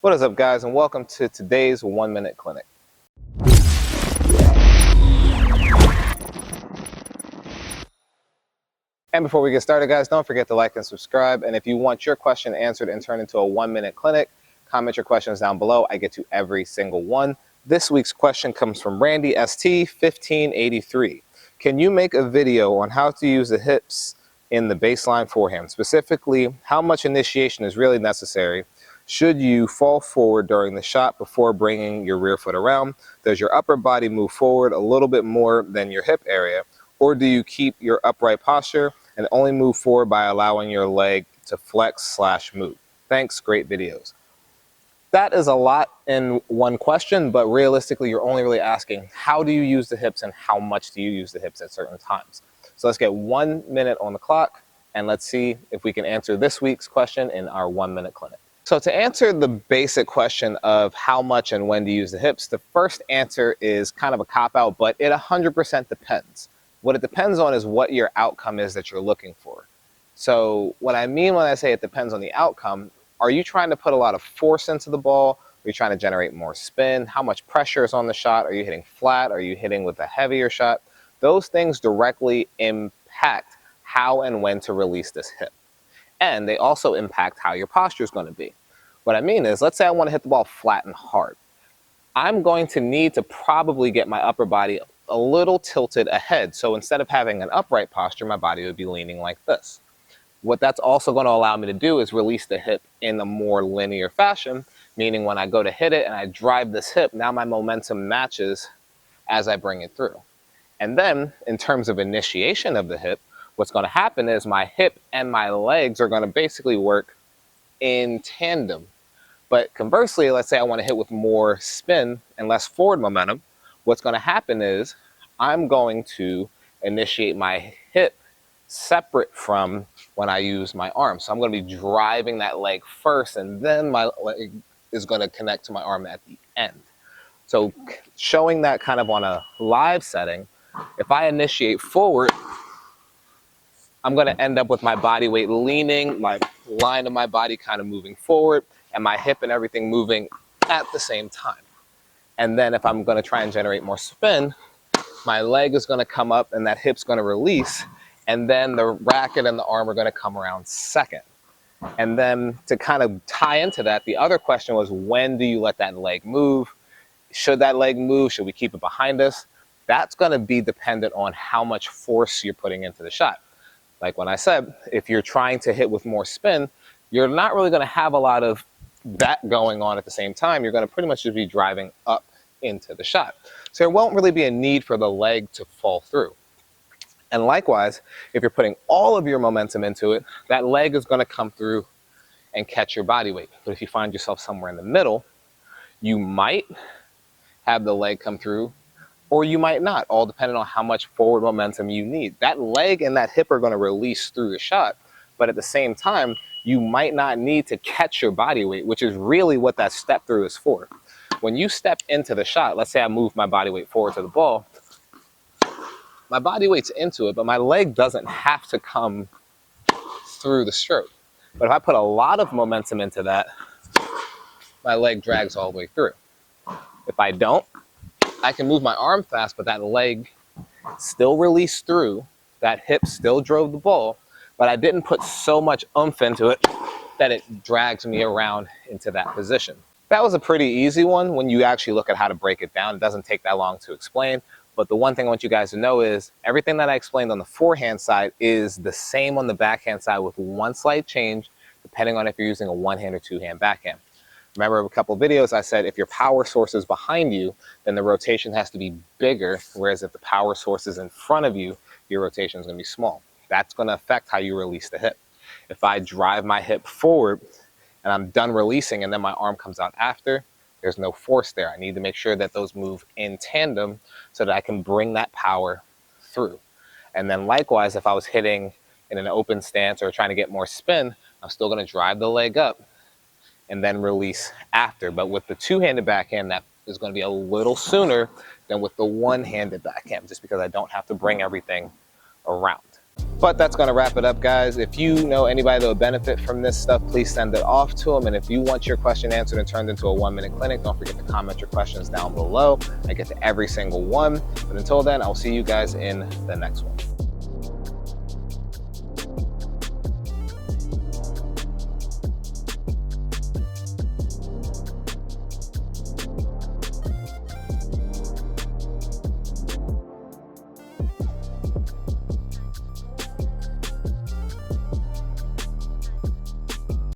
What is up, guys, and welcome to today's 1 Minute Clinic. And before we get started, guys, don't forget to like and subscribe. And if you want your question answered and turned into a 1 Minute Clinic, comment your questions down below. I get to every single one. This week's question comes from Randy ST 1583. Can you make a video on how to use the hips in the baseline forehand? Specifically, how much initiation is really necessary? Should you fall forward during the shot before bringing your rear foot around? Does your upper body move forward a little bit more than your hip area? Or do you keep your upright posture and only move forward by allowing your leg to flex/move? Thanks, great videos. That is a lot in one question, but realistically, you're only really asking, how do you use the hips and how much do you use the hips at certain times? So let's get 1 minute on the clock and let's see if we can answer this week's question in our 1 Minute Clinic. So to answer the basic question of how much and when to use the hips, the first answer is kind of a cop-out, but it 100% depends. What it depends on is what your outcome is that you're looking for. So what I mean when I say it depends on the outcome, are you trying to put a lot of force into the ball? Are you trying to generate more spin? How much pressure is on the shot? Are you hitting flat? Are you hitting with a heavier shot? Those things directly impact how and when to release this hip. And they also impact how your posture is going to be. What I mean is, let's say I want to hit the ball flat and hard. I'm going to need to probably get my upper body a little tilted ahead. So instead of having an upright posture, my body would be leaning like this. What that's also going to allow me to do is release the hip in a more linear fashion, meaning when I go to hit it and I drive this hip, now my momentum matches as I bring it through. And then in terms of initiation of the hip, what's going to happen is my hip and my legs are going to basically work in tandem. But conversely, let's say I want to hit with more spin and less forward momentum, what's going to happen is I'm going to initiate my hip separate from when I use my arm. So I'm going to be driving that leg first, and then my leg is going to connect to my arm at the end. So showing that kind of on a live setting, if I initiate forward, I'm going to end up with my body weight leaning, my line of my body kind of moving forward, and my hip and everything moving at the same time. And then if I'm going to try and generate more spin, my leg is going to come up and that hip's going to release, and then the racket and the arm are going to come around second. And then to kind of tie into that, the other question was, when do you let that leg move? Should that leg move? Should we keep it behind us? That's going to be dependent on how much force you're putting into the shot. Like when I said, if you're trying to hit with more spin, you're not really going to have a lot of that going on at the same time. You're going to pretty much just be driving up into the shot. So there won't really be a need for the leg to fall through. And likewise, if you're putting all of your momentum into it, that leg is going to come through and catch your body weight. But if you find yourself somewhere in the middle, you might have the leg come through, or you might not, all depending on how much forward momentum you need. That leg and that hip are going to release through the shot, but at the same time, you might not need to catch your body weight, which is really what that step through is for. When you step into the shot, let's say I move my body weight forward to the ball, my body weight's into it, but my leg doesn't have to come through the stroke. But if I put a lot of momentum into that, my leg drags all the way through. If I don't, I can move my arm fast, but that leg still released through, that hip still drove the ball, but I didn't put so much oomph into it that it drags me around into that position. That was a pretty easy one when you actually look at how to break it down. It doesn't take that long to explain, but the one thing I want you guys to know is everything that I explained on the forehand side is the same on the backhand side with one slight change, depending on if you're using a one-hand or two-hand backhand. Remember a couple of videos I said if your power source is behind you, then the rotation has to be bigger, whereas if the power source is in front of you, your rotation is going to be small. That's going to affect how you release the hip. If I drive my hip forward and I'm done releasing and then my arm comes out after, there's no force there. I need to make sure that those move in tandem so that I can bring that power through. And then likewise, if I was hitting in an open stance or trying to get more spin, I'm still going to drive the leg up and then release after. But with the two-handed backhand, that is going to be a little sooner than with the one-handed backhand, just because I don't have to bring everything around. But that's going to wrap it up, guys. If you know anybody that would benefit from this stuff, please send it off to them. And if you want your question answered and turned into a 1-minute clinic, don't forget to comment your questions down below. I get to every single one. But until then, I'll see you guys in the next one.